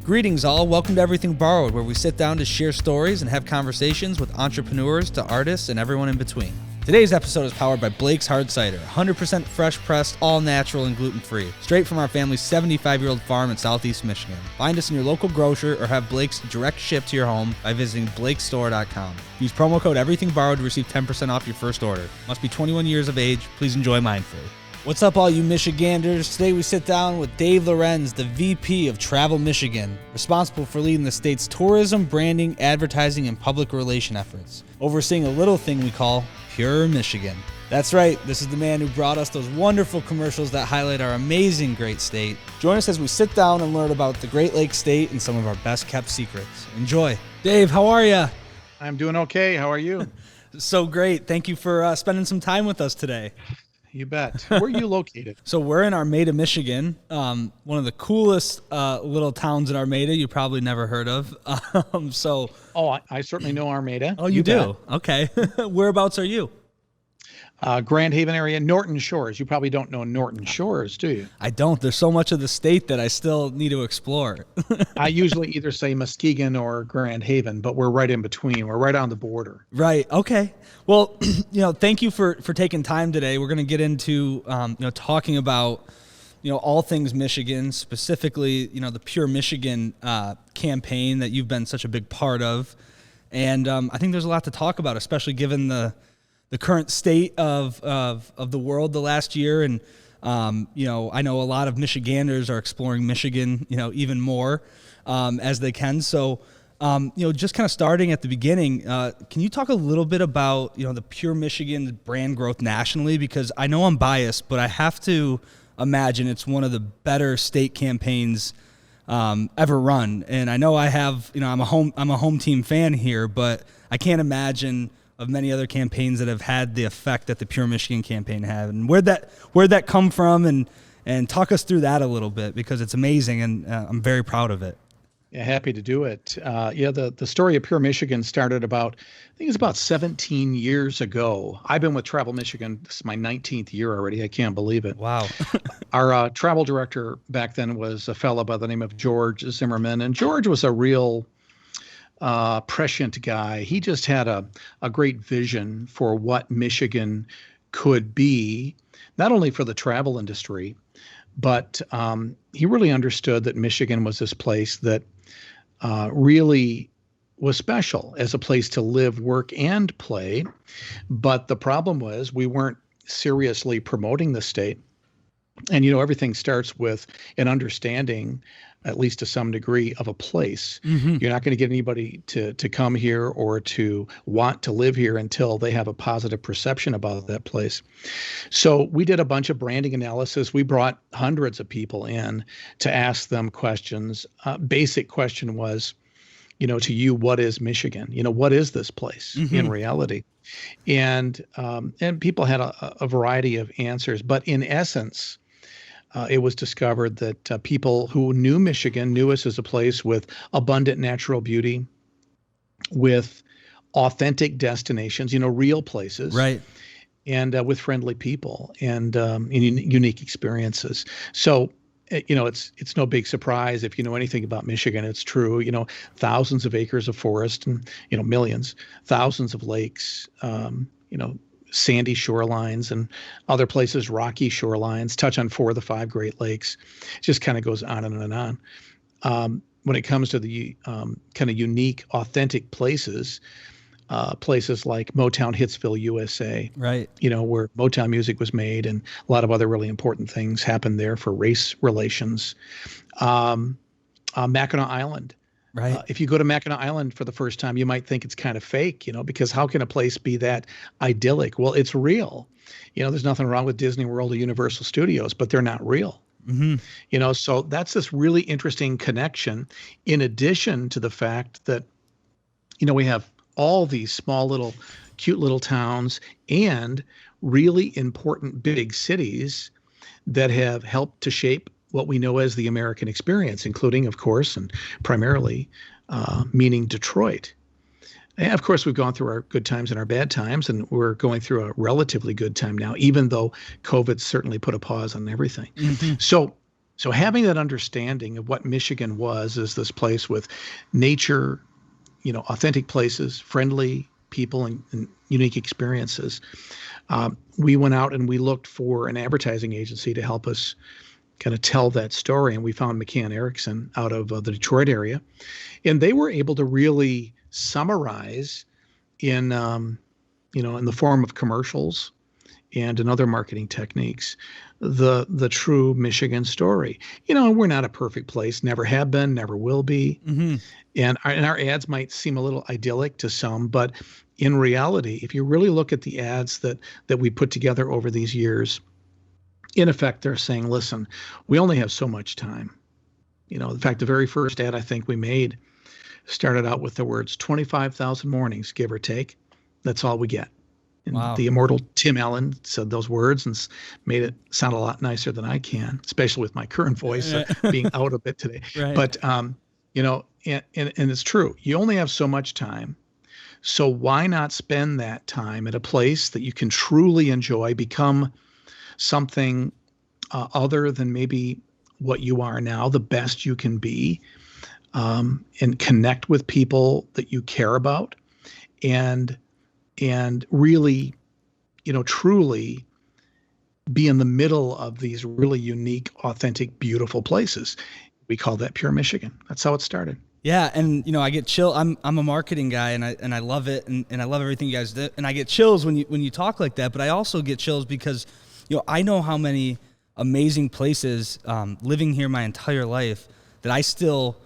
Greetings all, welcome to Everything Borrowed, where we sit down to share stories and have conversations with entrepreneurs to artists and everyone in between. Today's episode is powered by Blake's Hard Cider, 100% fresh pressed, all natural and gluten-free, straight from our family's 75-year-old farm in Southeast Michigan. Find us in your local grocer or have Blake's direct ship to your home by visiting blakestore.com. Use promo code EverythingBorrowed to receive 10% off your first order. Must be 21 years of age. Please enjoy mindfully. What's up, all you Michiganders? Today we sit down with Dave Lorenz, the VP of Travel Michigan, responsible for leading the state's tourism, branding, advertising, and public relation efforts, overseeing a little thing we call Pure Michigan. That's right, this is the man who brought us those wonderful commercials that highlight our amazing great state. Join us as we sit down and learn about the Great Lakes State and some of our best kept secrets. Enjoy. Dave, how are you? I'm doing okay. How are you? So great. Thank you for spending some time with us today. You bet. Where are you located? So we're in Armada, Michigan, one of the coolest little towns in Armada you probably never heard of. I certainly know Armada. Oh, you do? Bet. Okay. Whereabouts are you? Grand Haven area, Norton Shores. You probably don't know Norton Shores, do you? I don't. There's so much of the state that I still need to explore. I usually either say Muskegon or Grand Haven, but we're right in between. We're right on the border. Right. Okay. Well, thank you for taking time today. We're going to get into, talking about, all things Michigan, specifically, the Pure Michigan campaign that you've been such a big part of. And I think there's a lot to talk about, especially given the current state of the world the last year. And, I know a lot of Michiganders are exploring Michigan, even more as they can. So, just kind of starting at the beginning, can you talk a little bit about, the Pure Michigan brand growth nationally? Because I know I'm biased, but I have to imagine it's one of the better state campaigns ever run. And I know I have, I'm a home team fan here, but I can't imagine of many other campaigns that have had the effect that the Pure Michigan campaign had. And where'd that come from? And talk us through that a little bit, because it's amazing and I'm very proud of it. Yeah, happy to do it. The story of Pure Michigan started about 17 years ago. I've been with Travel Michigan. This is my 19th year already. I can't believe it. Wow. Our travel director back then was a fellow by the name of George Zimmerman. And George was a real prescient guy. He just had a great vision for what Michigan could be, not only for the travel industry, but he really understood that Michigan was this place that really was special as a place to live, work, and play. But the problem was we weren't seriously promoting the state. And, everything starts with an understanding, at least to some degree, of a place. Mm-hmm. You're not going to get anybody to come here or to want to live here until they have a positive perception about that place. So we did a bunch of branding analysis. We brought hundreds of people in to ask them questions. Basic question was, to you, what is Michigan? What is this place in reality? And people had a variety of answers. But in essence, it was discovered that people who knew Michigan knew us as a place with abundant natural beauty, with authentic destinations, real places, right, and with friendly people and unique experiences. So, it's no big surprise if you know anything about Michigan. It's true. Thousands of acres of forest and millions, thousands of lakes. Sandy shorelines, and other places rocky shorelines, touch on 4 of the 5 Great Lakes. It just kind of goes on and on. When it comes to the kind of unique, authentic places like Motown Hitsville, USA, right? Where Motown music was made, and a lot of other really important things happened there for race relations. Mackinac Island. Right. If you go to Mackinac Island for the first time, you might think it's kind of fake, because how can a place be that idyllic? Well, it's real. There's nothing wrong with Disney World or Universal Studios, but they're not real. Mm-hmm. So that's this really interesting connection, in addition to the fact that, we have all these small little, cute little towns and really important big cities that have helped to shape what we know as the American experience, including, of course, and primarily meaning Detroit. And of course, we've gone through our good times and our bad times, and we're going through a relatively good time now, even though COVID certainly put a pause on everything. Mm-hmm. So So having that understanding of what Michigan was is this place with nature, authentic places, friendly people, and unique experiences. We went out and we looked for an advertising agency to help us kind of tell that story. And we found McCann Erickson out of the Detroit area. And they were able to really summarize in the form of commercials and in other marketing techniques, the true Michigan story. We're not a perfect place, never have been, never will be. Mm-hmm. And our ads might seem a little idyllic to some, but in reality, if you really look at the ads that we put together over these years, in effect, they're saying, listen, we only have so much time. In fact, the very first ad I think we made started out with the words 25,000 mornings, give or take. That's all we get. And Wow. The immortal Tim Allen said those words and made it sound a lot nicer than I can, especially with my current voice being out a bit today. Right. But, and it's true. You only have so much time. So why not spend that time at a place that you can truly enjoy, become something other than maybe what you are now, the best you can be, and connect with people that you care about, and really, truly be in the middle of these really unique, authentic, beautiful places. We call that pure Michigan. That's how it started. Yeah, and I get chill. I'm a marketing guy, and I love it, and I love everything you guys do. And I get chills when you talk like that. But I also get chills because I know how many amazing places living here my entire life that I still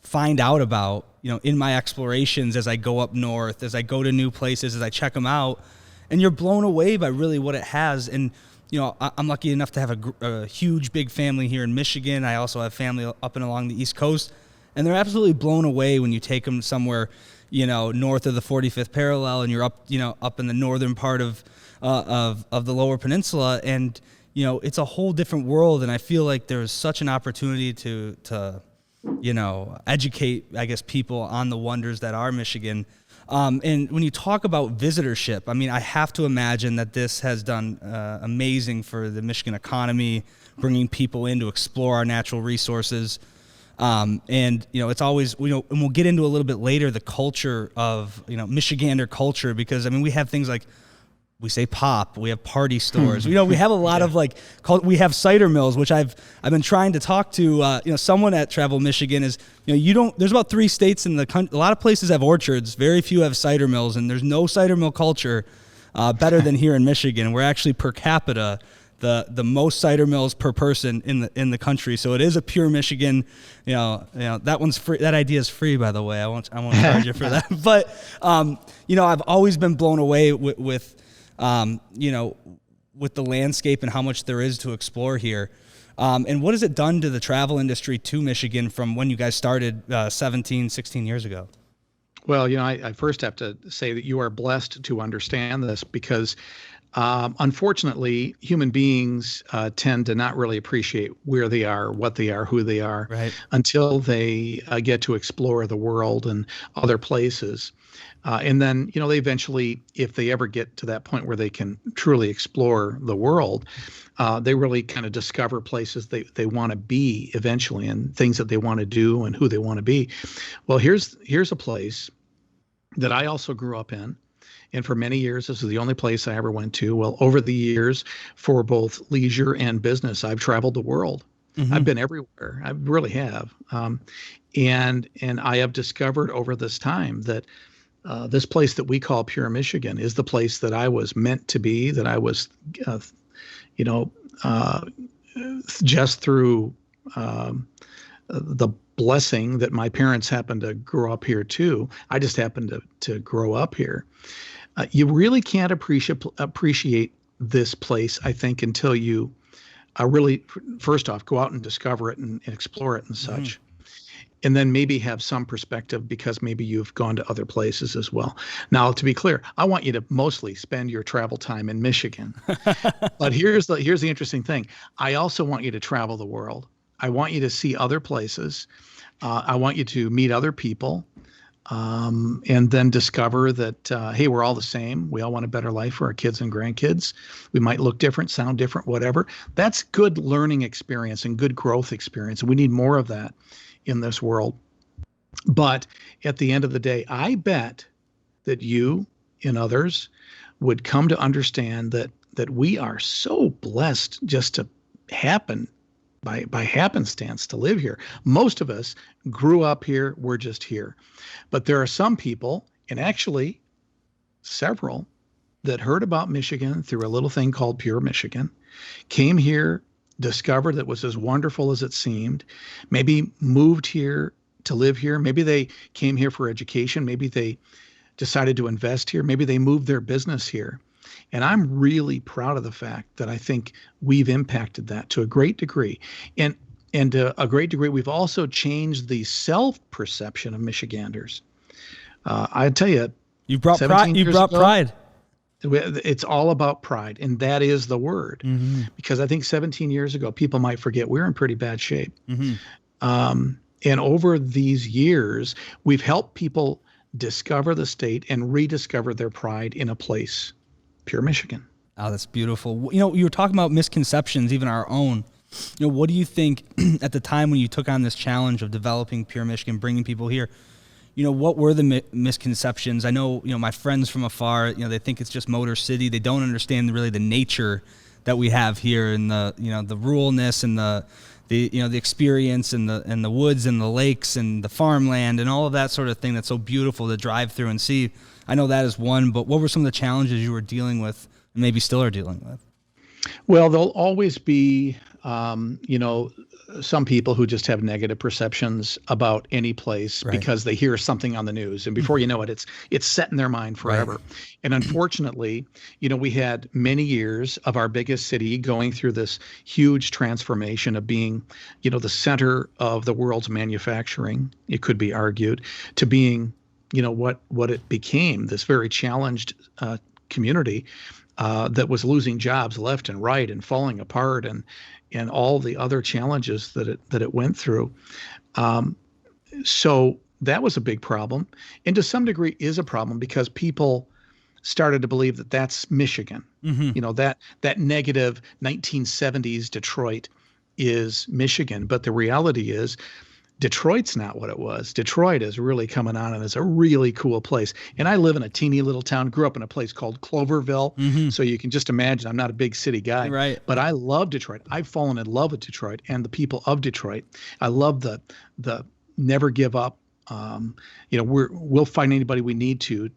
find out about in my explorations as I go up north, as I go to new places, as I check them out, and you're blown away by really what it has. And I'm lucky enough to have a huge big family here in Michigan. I also have family up and along the East Coast. And they're absolutely blown away when you take them somewhere, north of the 45th parallel, and you're up, up in the northern part of the Lower Peninsula, and it's a whole different world. And I feel like there's such an opportunity to educate, I guess, people on the wonders that are Michigan. And when you talk about visitorship, I mean, I have to imagine that this has done amazing for the Michigan economy, bringing people in to explore our natural resources. And it's always, and we'll get into a little bit later, the culture of, Michigander culture, because I mean, we have things like, we say pop, we have party stores, we have a lot of we have cider mills, which I've been trying to talk to, someone at Travel Michigan is, there's about 3 states in the country, a lot of places have orchards, very few have cider mills, and there's no cider mill culture, better than here in Michigan. We're actually per capita, the most cider mills per person in the country. So it is a pure Michigan, that one's free. That idea is free, by the way. I won't charge you for that. But, I've always been blown away with the landscape and how much there is to explore here. And what has it done to the travel industry to Michigan from when you guys started 17, 16 years ago? Well, I first have to say that you are blessed to understand this because unfortunately, human beings tend to not really appreciate where they are, what they are, who they are, right, until they get to explore the world and other places. And then, they eventually, if they ever get to that point where they can truly explore the world, they really kind of discover places they want to be eventually, and things that they want to do and who they want to be. Well, here's a place that I also grew up in. And for many years, this is the only place I ever went to. Well, over the years, for both leisure and business, I've traveled the world. Mm-hmm. I've been everywhere. I really have. And I have discovered over this time that this place that we call Pure Michigan is the place that I was meant to be, that I was, just through the blessing that my parents happened to grow up here too. I just happened to grow up here. You really can't appreciate this place, I think, until you really, first off, go out and discover it and explore it and such. Mm-hmm. And then maybe have some perspective because maybe you've gone to other places as well. Now, to be clear, I want you to mostly spend your travel time in Michigan. But here's the interesting thing. I also want you to travel the world. I want you to see other places. I want you to meet other people. and then discover that, hey, we're all the same. We all want a better life for our kids and grandkids. We might look different, sound different, whatever. That's good learning experience and good growth experience. And we need more of that in this world. But at the end of the day, I bet that you and others would come to understand that we are so blessed just to happen by happenstance to live here. Most of us grew up here. We're just here. But there are some people, and actually several, that heard about Michigan through a little thing called Pure Michigan, came here, discovered that it was as wonderful as it seemed, maybe moved here to live here. Maybe they came here for education. Maybe they decided to invest here. Maybe they moved their business here. And I'm really proud of the fact that I think we've impacted that to a great degree. And to a great degree, we've also changed the self-perception of Michiganders. I tell you, you brought pride. You brought pride. It's all about pride, and that is the word. Mm-hmm. Because I think 17 years ago, people might forget we're in pretty bad shape. Mm-hmm. And over these years, we've helped people discover the state and rediscover their pride in a place, Pure Michigan. Oh, that's beautiful. You were talking about misconceptions, even our own. What do you think at the time when you took on this challenge of developing Pure Michigan, bringing people here, what were the misconceptions? I know, my friends from afar, they think it's just Motor City. They don't understand really the nature that we have here and the ruralness and the experience and the woods and the lakes and the farmland and all of that sort of thing that's so beautiful to drive through and see. I know that is one, but what were some of the challenges you were dealing with and maybe still are dealing with? Well, there'll always be, some people who just have negative perceptions about any place because they hear something on the news, and before you know it, it's set in their mind forever. Right. And unfortunately, we had many years of our biggest city going through this huge transformation of being, the center of the world's manufacturing, it could be argued, to being, what it became, this very challenged community that was losing jobs left and right and falling apart and all the other challenges that it went through. So that was a big problem, and to some degree is a problem because people started to believe that that's Michigan. Mm-hmm. That negative 1970s Detroit is Michigan, but the reality is Detroit's not what it was. Detroit is really coming on and is a really cool place. And I live in a teeny little town, grew up in a place called Cloverville. Mm-hmm. So you can just imagine, I'm not a big city guy, right? But I love Detroit. I've fallen in love with Detroit and the people of Detroit. I love the never give up. We'll find anybody we need to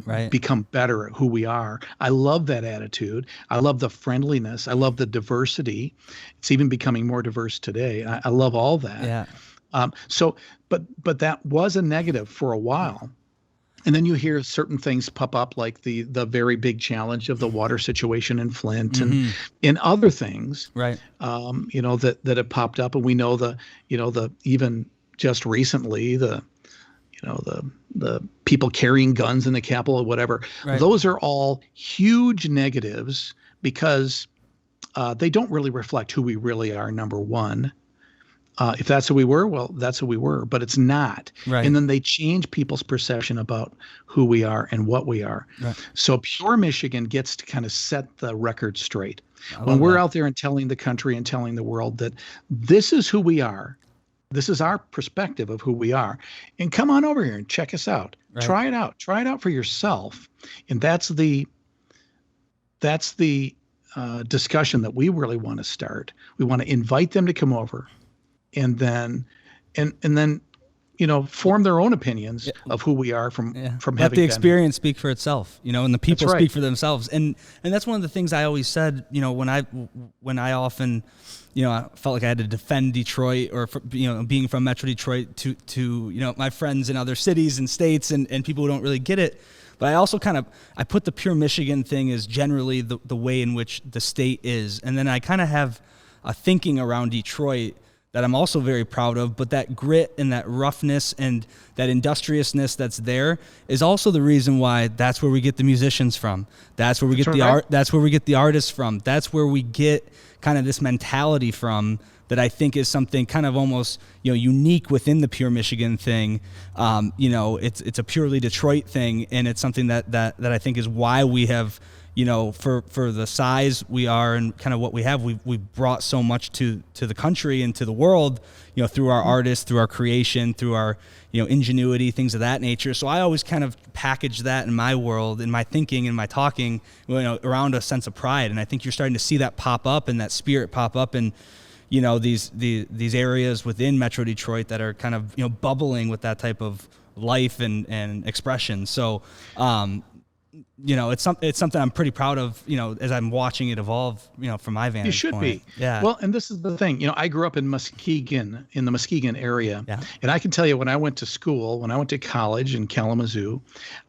right. become better at who we are. I love that attitude. I love the friendliness. I love the diversity. It's even becoming more diverse today. I love all that. Yeah. But that was a negative for a while. And then you hear certain things pop up, like the very big challenge of the water situation in Flint mm-hmm. and other things, right? That have popped up. And we know the even just recently, the people carrying guns in the Capitol or whatever. Right. Those are all huge negatives because they don't really reflect who we really are, number one. If that's who we were, well, that's who we were, but it's not. Right. And then they change people's perception about who we are and what we are. Right. So Pure Michigan gets to kind of set the record straight. When we're out there and telling the country and telling the world that this is who we are, this is our perspective of who we are, and come on over here and check us out. Right. Try it out. Try it out for yourself. And that's the discussion that we really want to start. We want to invite them to come over. And then form their own opinions of who we are from having let the experience speak for itself, and the people right. speak for themselves. And that's one of the things I always said, when I often, I felt like I had to defend Detroit or, being from Metro Detroit to my friends in other cities and states and people who don't really get it. But I also I put the Pure Michigan thing as generally the way in which the state is. And then I kind of have a thinking around Detroit that I'm also very proud of, but that grit and that roughness and that industriousness that's there is also the reason why that's where we get the musicians from. That's where we get the art. That's where we get the artists from. That's where we get kind of this mentality from that I think is something kind of almost, unique within the Pure Michigan thing. It's a purely Detroit thing, and it's something that I think is why we have, for the size we are and kind of what we have, we've brought so much to the country and to the world, through our artists, through our creation, through our, ingenuity, things of that nature. So I always kind of package that in my world, in my thinking, in my talking, around a sense of pride. And I think you're starting to see that pop up and that spirit pop up in, these areas within Metro Detroit that are kind of, bubbling with that type of life and expression. So, it's something I'm pretty proud of, as I'm watching it evolve, from my vantage You should point. be. Yeah. Well, and this is the thing, I grew up in Muskegon, in the Muskegon area. Yeah. And I can tell you, when I went to college in Kalamazoo,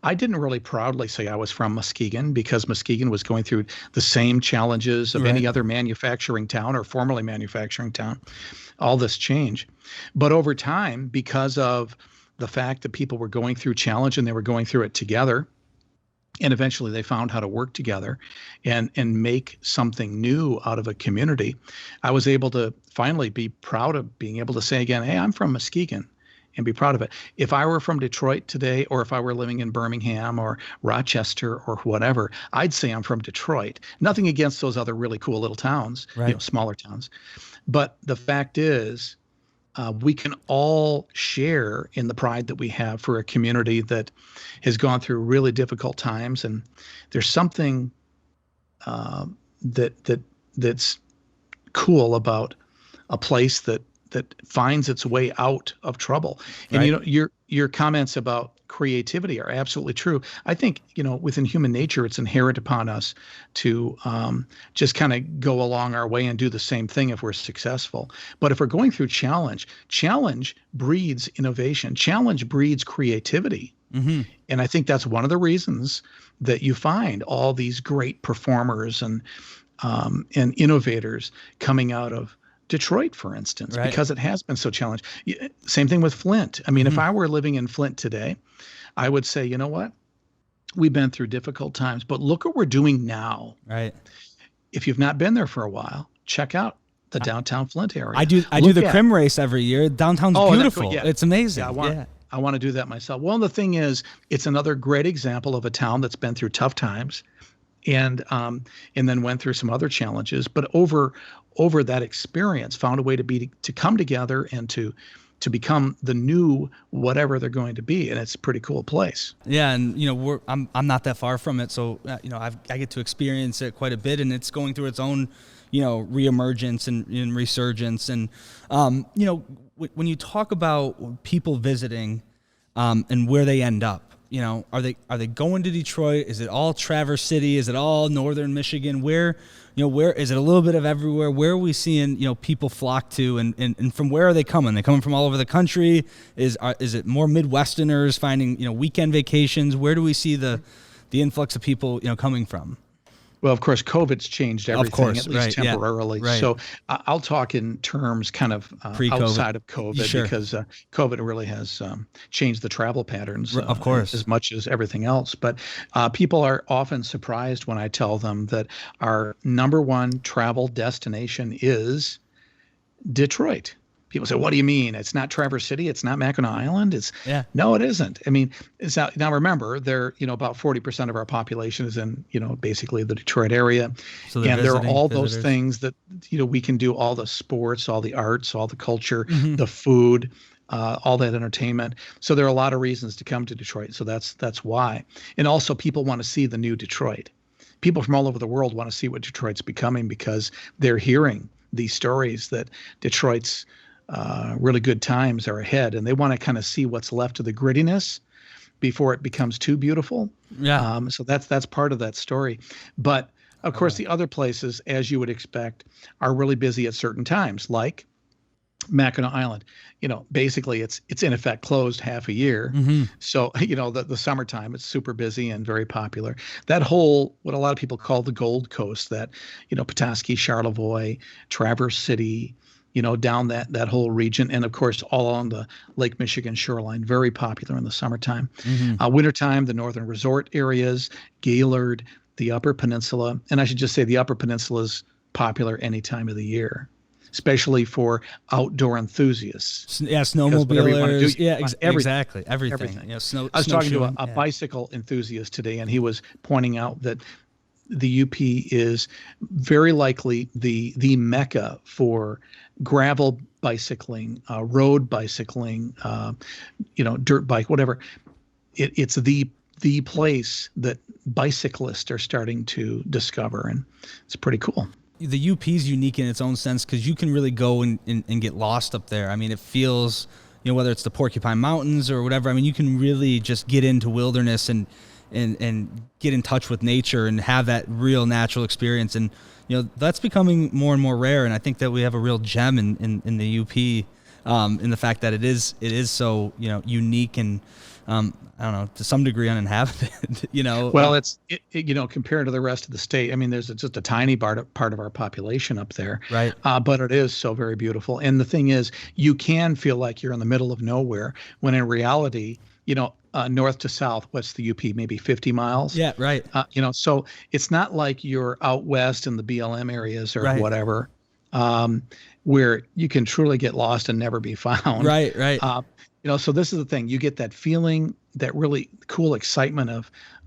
I didn't really proudly say I was from Muskegon, because Muskegon was going through the same challenges of any other manufacturing town or formerly manufacturing town, all this change. But over time, because of the fact that people were going through challenge and they were going through it together, and eventually they found how to work together and make something new out of a community, I was able to finally be proud of being able to say again, hey, I'm from Muskegon, and be proud of it. If I were from Detroit today, or if I were living in Birmingham or Rochester or whatever, I'd say I'm from Detroit. Nothing against those other really cool little towns, smaller towns. But the fact is, we can all share in the pride that we have for a community that has gone through really difficult times. And there's something that's cool about a place that finds its way out of trouble. And your comments about creativity are absolutely true. I think, within human nature, it's inherent upon us to just kind of go along our way and do the same thing if we're successful. But if we're going through challenge breeds innovation. Challenge breeds creativity. Mm-hmm. And I think that's one of the reasons that you find all these great performers and innovators coming out of Detroit, for instance, because it has been so challenged. Same thing with Flint. I mean, if I were living in Flint today, I would say, you know what? We've been through difficult times, but look what we're doing now. Right. If you've not been there for a while, check out the downtown Flint area. I do the Crim race every year. Downtown's beautiful. It's amazing. I want to do that myself. Well, the thing is, it's another great example of a town that's been through tough times and then went through some other challenges, but over that experience found a way to come together and to become the new whatever they're going to be. And it's a pretty cool place. Yeah. And, I'm not that far from it. So, I get to experience it quite a bit, and it's going through its own, reemergence and resurgence. And, when you talk about people visiting and where they end up, are they going to Detroit? Is it all Traverse City? Is it all northern Michigan? Where is it a little bit of everywhere? Where are we seeing, people flock to, and from where are they coming? They coming from all over the country? Is it more Midwesterners finding, weekend vacations? Where do we see the influx of people, coming from? Well, of course, COVID's changed everything, at least temporarily. Yeah. So I'll talk in terms kind of outside of COVID, because COVID really has changed the travel patterns, of course, as much as everything else. But people are often surprised when I tell them that our number one travel destination is Detroit. People say, what do you mean? It's not Traverse City. It's not Mackinac Island. No, it isn't. I mean, it's not. Now remember, about 40% of our population is in, basically the Detroit area. So and there are all those things that, we can do, all the sports, all the arts, all the culture, the food, all that entertainment. So there are a lot of reasons to come to Detroit. So that's why. And also people want to see the new Detroit. People from all over the world want to see what Detroit's becoming, because they're hearing these stories that Detroit's really good times are ahead, and they want to kind of see what's left of the grittiness before it becomes too beautiful. Yeah. So that's part of that story. But of course, the other places, as you would expect, are really busy at certain times, like Mackinac Island. Basically it's in effect closed half a year. Mm-hmm. So, the summertime, it's super busy and very popular. That whole, what a lot of people call the Gold Coast, that, Petoskey, Charlevoix, Traverse City, down that whole region. And of course, all along the Lake Michigan shoreline, very popular in the summertime. Mm-hmm. Wintertime, the northern resort areas, Gaylord, the Upper Peninsula. And I should just say the Upper Peninsula is popular any time of the year. especially for outdoor enthusiasts. Yeah, Because whatever you want to snowmobilers. do, Yeah, everything, exactly. Everything. everything. You know, I was talking to snowshoeing. a Yeah. bicycle enthusiast today, and he was pointing out that the UP is very likely the mecca for gravel bicycling, road bicycling, dirt bike, whatever. It's the place that bicyclists are starting to discover, and it's pretty cool. The UP is unique in its own sense because you can really go and get lost up there. I mean, it feels, whether it's the Porcupine Mountains or whatever, I mean, you can really just get into wilderness and get in touch with nature and have that real natural experience. And, that's becoming more and more rare. And I think that we have a real gem in the UP in the fact that it is so, unique and, I don't know, to some degree uninhabited, Well, it's compared to the rest of the state. I mean, there's just a tiny part of our population up there, right? But it is so very beautiful. And the thing is, you can feel like you're in the middle of nowhere when in reality, north to south, what's the UP? Maybe 50 miles. Yeah, right. So it's not like you're out west in the BLM areas or right. whatever, where you can truly get lost and never be found. Right. So this is the thing. You get that feeling, that really cool excitement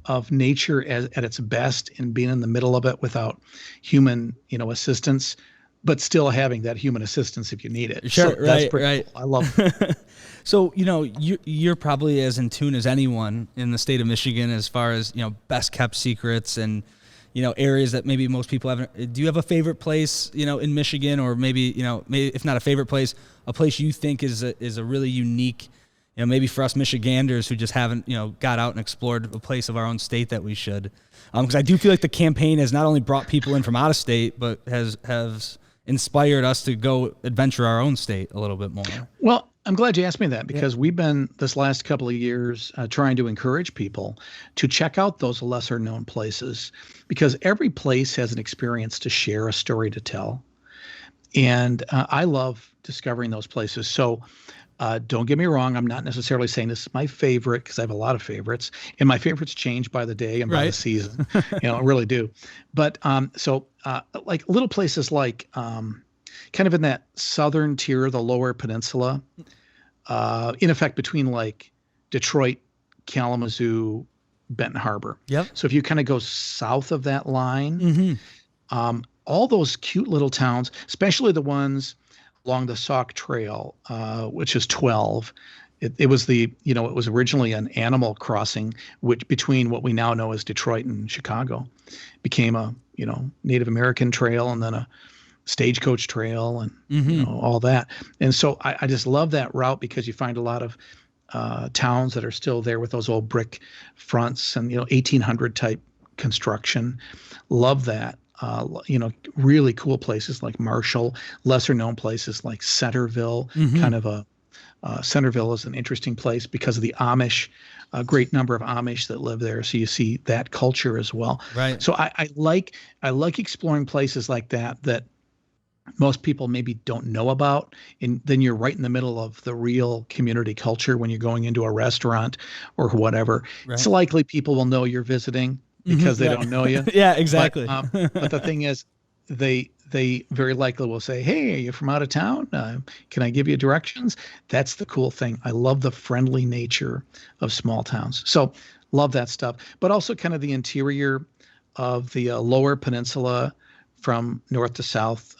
of nature at its best and being in the middle of it without human, assistance, but still having that human assistance if you need it. Sure, so that's pretty cool. I love it. So, you're probably as in tune as anyone in the state of Michigan as far as, best kept secrets and, areas that maybe most people haven't. Do you have a favorite place, in Michigan, or maybe if not a favorite place, a place you think is a really unique, maybe for us Michiganders who just haven't, got out and explored a place of our own state that we should? Because I do feel like the campaign has not only brought people in from out of state, but has inspired us to go adventure our own state a little bit more. Well, I'm glad you asked me that because we've been this last couple of years trying to encourage people to check out those lesser known places, because every place has an experience to share, a story to tell. And I love discovering those places. So don't get me wrong. I'm not necessarily saying this is my favorite, because I have a lot of favorites, and my favorites change by the day and by the season. I really do. But like little places like kind of in that southern tier, the lower peninsula, in effect between like Detroit, Kalamazoo, Benton Harbor. Yep. So if you kind of go south of that line, all those cute little towns, especially the ones along the Sauk Trail, which is 12. It was it was originally an animal crossing, which between what we now know as Detroit and Chicago, became a Native American trail and then a stagecoach trail and all that. And so I just love that route because you find a lot of towns that are still there with those old brick fronts and 1800 type construction. Love that. Really cool places like Marshall, lesser known places like Centerville. Kind of Centerville is an interesting place because of the Amish, a great number of Amish that live there. So you see that culture as well. Right. So I like exploring places like that most people maybe don't know about. And then you're right in the middle of the real community culture when you're going into a restaurant or whatever. Right. It's likely people will know you're visiting because they don't know you. Yeah, exactly. But the thing is, they very likely will say, "Hey, are you from out of town? Can I give you directions?" That's the cool thing. I love the friendly nature of small towns. So love that stuff. But also kind of the interior of the lower peninsula from north to south,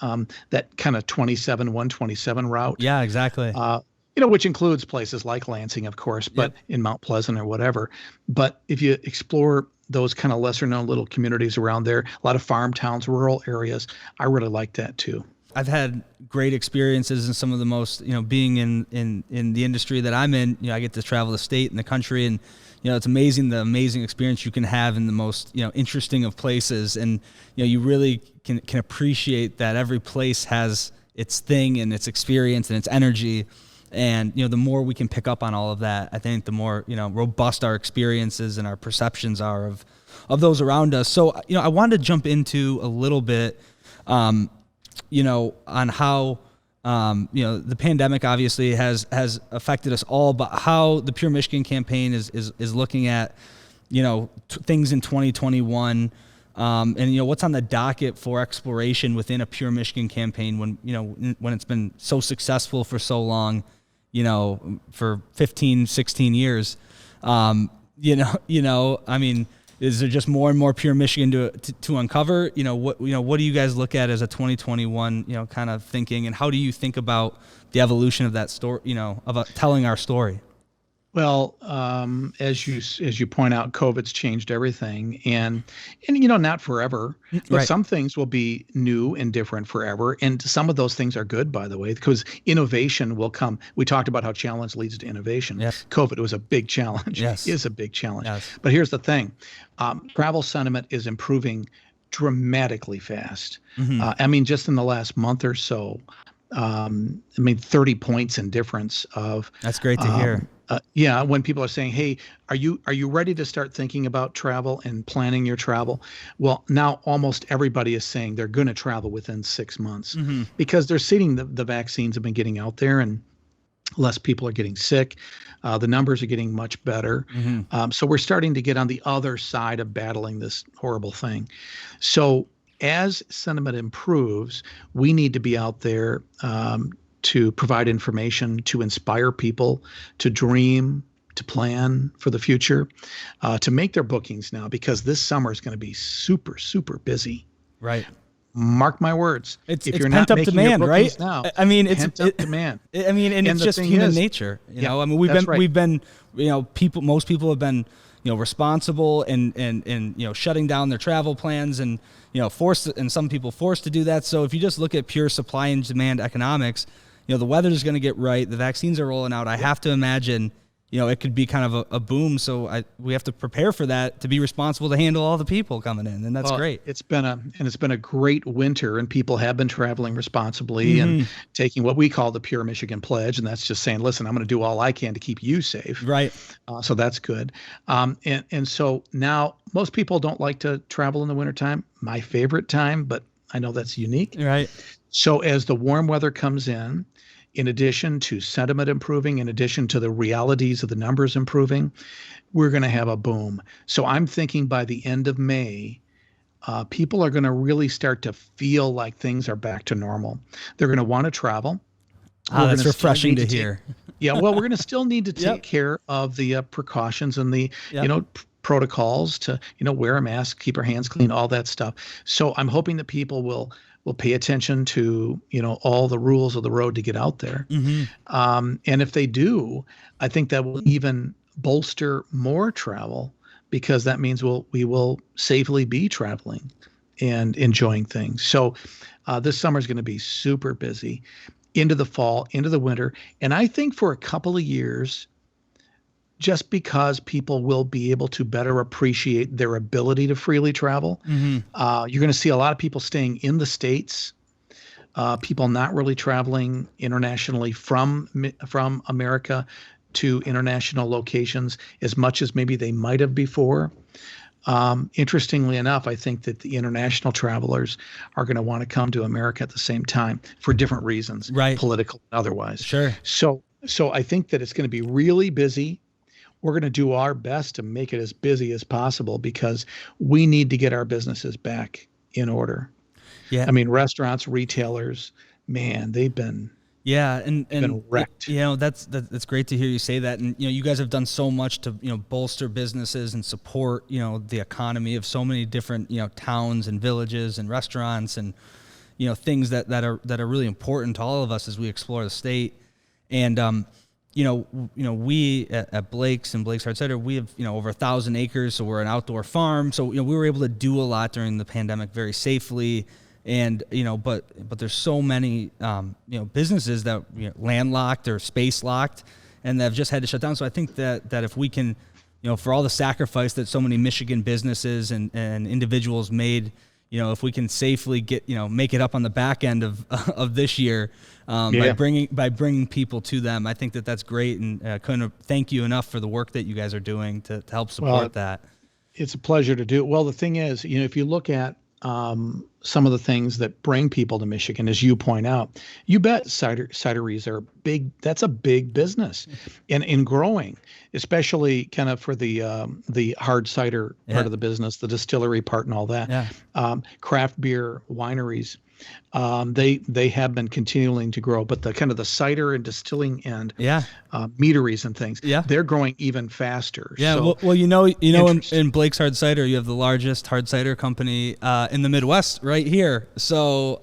that kind of 127 route. Yeah, exactly. Which includes places like Lansing, of course, but in Mount Pleasant or whatever. But if you explore those kind of lesser known little communities around there, a lot of farm towns, rural areas, I really like that too. I've had great experiences in some of the most, being in the industry that I'm in, I get to travel the state and the country, and, it's amazing the amazing experience you can have in the most, interesting of places. And, you really can appreciate that every place has its thing and its experience and its energy. And, the more we can pick up on all of that, I think the more, robust our experiences and our perceptions are of those around us. So, I wanted to jump into a little bit, on how, the pandemic obviously has affected us all, but how the Pure Michigan campaign is looking at, things in 2021, And what's on the docket for exploration within a Pure Michigan campaign when it's been so successful for so long, for 15, 16 years. I mean, is there just more and more Pure Michigan to uncover? What do you guys look at as a 2021, kind of thinking, and how do you think about the evolution of that story, of telling our story? Well, as you point out, COVID's changed everything, and not forever, but Right. some things will be new and different forever, and some of those things are good, by the way, because innovation will come. We talked about how challenge leads to innovation. Yes. COVID was a big challenge. Yes. Is a big challenge. Yes. But here's the thing: travel sentiment is improving dramatically fast. I mean, just in the last month or so. 30 points in difference of. That's great to hear. When people are saying, "Hey, are you ready to start thinking about travel and planning your travel?" Well, now almost everybody is saying they're going to travel within 6 months because they're seeing the vaccines have been getting out there and less people are getting sick. The numbers are getting much better. So we're starting to get on the other side of battling this horrible thing. So as sentiment improves, we need to be out there to provide information, to inspire people, to dream, to plan for the future, to make their bookings now, because this summer is going to be super, super busy. Right. Mark my words. It's you're pent not up making demand, your right? bookings now, I mean, it's pent up demand. I mean, and it's the just thing human is- nature. Yeah, I mean, that's right. we've been, most people have been, responsible and shutting down their travel plans and, and some people forced to do that. So if you just look at pure supply and demand economics, the weather's going to get right. The vaccines are rolling out. I have to imagine, it could be kind of a boom. So we have to prepare for that, to be responsible to handle all the people coming in. And that's great. It's been a great winter, and people have been traveling responsibly and taking what we call the Pure Michigan Pledge. And that's just saying, listen, I'm going to do all I can to keep you safe. Right. So that's good. And so now most people don't like to travel in the wintertime. My favorite time, but I know that's unique. Right. So as the warm weather comes in addition to sentiment improving, in addition to the realities of the numbers improving, we're going to have a boom. So I'm thinking by the end of May, people are going to really start to feel like things are back to normal. They're going to want to travel. That's refreshing to hear. Well, we're going to still need to take care of the precautions and the, protocols to, wear a mask, keep our hands clean, all that stuff. So I'm hoping that people will pay attention to, all the rules of the road to get out there. And if they do, I think that will even bolster more travel, because that means we will safely be traveling and enjoying things. So this summer is going to be super busy into the fall, into the winter. And I think for a couple of years, just because people will be able to better appreciate their ability to freely travel. You're going to see a lot of people staying in the States, people not really traveling internationally from America to international locations as much as maybe they might have before. Interestingly enough, I think that the international travelers are going to want to come to America at the same time for different reasons, right? Political and otherwise. Sure. So I think that it's going to be really busy. We're going to do our best to make it as busy as possible, because we need to get our businesses back in order. Yeah. I mean, restaurants, retailers, man, they've been been wrecked. That's great to hear you say that. And you guys have done so much to bolster businesses and support the economy of so many different towns and villages and restaurants and things that are really important to all of us as we explore the state. And we at Blake's and Blake's Hard Cider, we have over 1,000 acres, so we're an outdoor farm. So we were able to do a lot during the pandemic very safely. And but there's so many businesses that landlocked or space locked, and that have just had to shut down. So I think that if we can, for all the sacrifice that so many Michigan businesses and individuals made, if we can safely get make it up on the back end of this year, by bringing people to them, I think that's great, and couldn't thank you enough for the work that you guys are doing to help support that. It's a pleasure to do it. Well, the thing is, if you look at some of the things that bring people to Michigan, as you point out. You bet cideries are big. That's a big business, and in growing, especially kind of for the hard cider part of the business, the distillery part, and all that. Yeah. Craft beer wineries. They have been continuing to grow, but the kind of the cider and distilling and meaderies and things, they're growing even faster. Yeah. So, well, in Blake's Hard Cider, you have the largest hard cider company in the Midwest right here. So,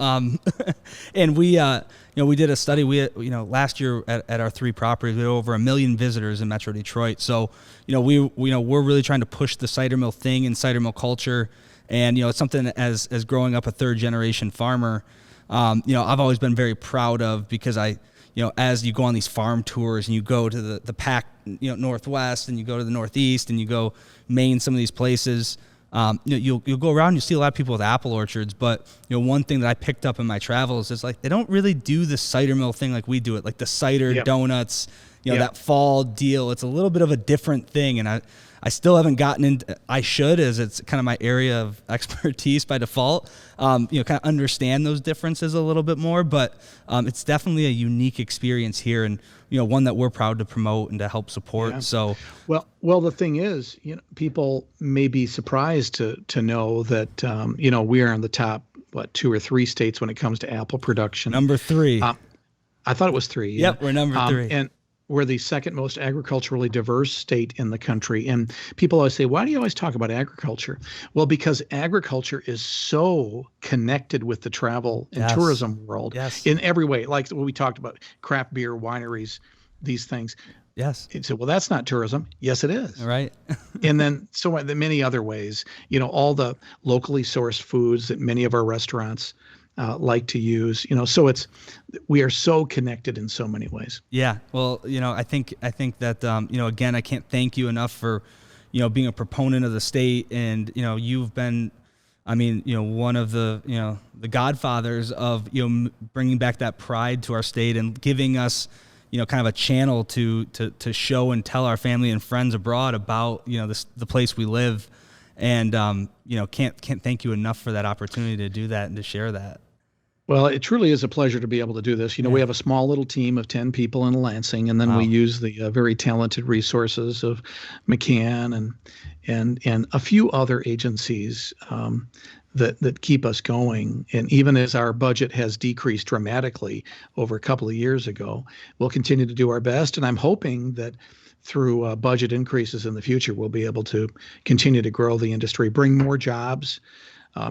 and we did a study. Last year at our 3 properties, we had over 1 million visitors in Metro Detroit. So, we're really trying to push the cider mill thing and cider mill culture. And, it's something as growing up a 3rd-generation farmer, I've always been very proud of, because as you go on these farm tours and you go to the Pac, Northwest, and you go to the Northeast and you go Maine, some of these places, you'll go around, you see a lot of people with apple orchards. But, one thing that I picked up in my travels is they don't really do the cider mill thing like we do it, like the cider donuts, that fall deal. It's a little bit of a different thing. And I still haven't gotten into, I should, as it's kind of my area of expertise by default, kind of understand those differences a little bit more, but it's definitely a unique experience here, and, one that we're proud to promote and to help support. Yeah. So, well, the thing is, people may be surprised to know that, we are in the top, 2 or 3 states when it comes to apple production. Number 3. I thought it was 3. Yep, we're number 3. And we're the 2nd most agriculturally diverse state in the country. And people always say, why do you always talk about agriculture? Well, because agriculture is so connected with the travel and tourism world in every way. Like what we talked about, craft beer, wineries, these things. Yes. You'd say, well, that's not tourism. Yes, it is. Right. And then so many other ways, all the locally sourced foods that many of our restaurants like to use, so we are so connected in so many ways. Yeah. Well, I think that, again, I can't thank you enough for, being a proponent of the state, and, you've been, one of the, the godfathers of, bringing back that pride to our state and giving us, kind of a channel to show and tell our family and friends abroad about, the place we live. And, can't thank you enough for that opportunity to do that and to share that. Well, it truly is a pleasure to be able to do this. We have a small little team of 10 people in Lansing, and then we use the very talented resources of McCann and a few other agencies that keep us going. And even as our budget has decreased dramatically over a couple of years ago, we'll continue to do our best. And I'm hoping that through budget increases in the future, we'll be able to continue to grow the industry, bring more jobs,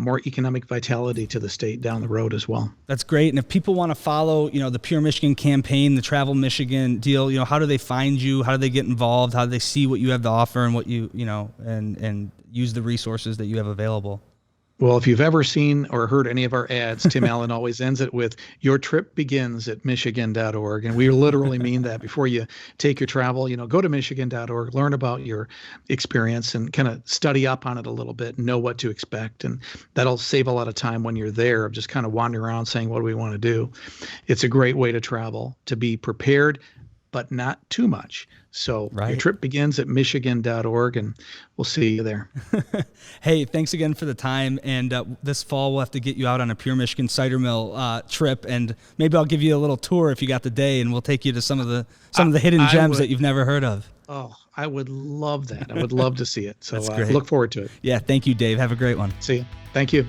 more economic vitality to the state down the road as well. That's great. And if people want to follow, the Pure Michigan campaign, the Travel Michigan deal, how do they find you? How do they get involved? How do they see what you have to offer and what and use the resources that you have available? Well, if you've ever seen or heard any of our ads, Tim Allen always ends it with, your trip begins at michigan.org. And we literally mean that. Before you take your travel, go to michigan.org, learn about your experience and kind of study up on it a little bit and know what to expect. And that'll save a lot of time when you're there of just kind of wandering around saying, what do we want to do? It's a great way to travel, to be prepared, but not too much. So your trip begins at michigan.org, and we'll see you there. Hey, thanks again for the time. And this fall, we'll have to get you out on a Pure Michigan cider mill trip, and maybe I'll give you a little tour if you got the day, and we'll take you to some of the hidden gems that you've never heard of. Oh, I would love that. I would love to see it. So look forward to it. Yeah, thank you, Dave. Have a great one. See you. Thank you.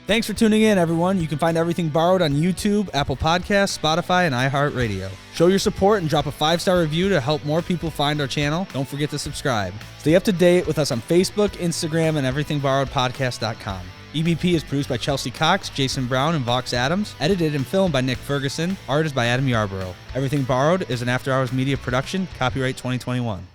Thanks for tuning in, everyone. You can find Everything Borrowed on YouTube, Apple Podcasts, Spotify, and iHeartRadio. Show your support and drop a 5-star review to help more people find our channel. Don't forget to subscribe. Stay up to date with us on Facebook, Instagram, and everythingborrowedpodcast.com. EBP is produced by Chelsea Cox, Jason Brown, and Vox Adams. Edited and filmed by Nick Ferguson. Art is by Adam Yarborough. Everything Borrowed is an after-hours media production. Copyright 2021.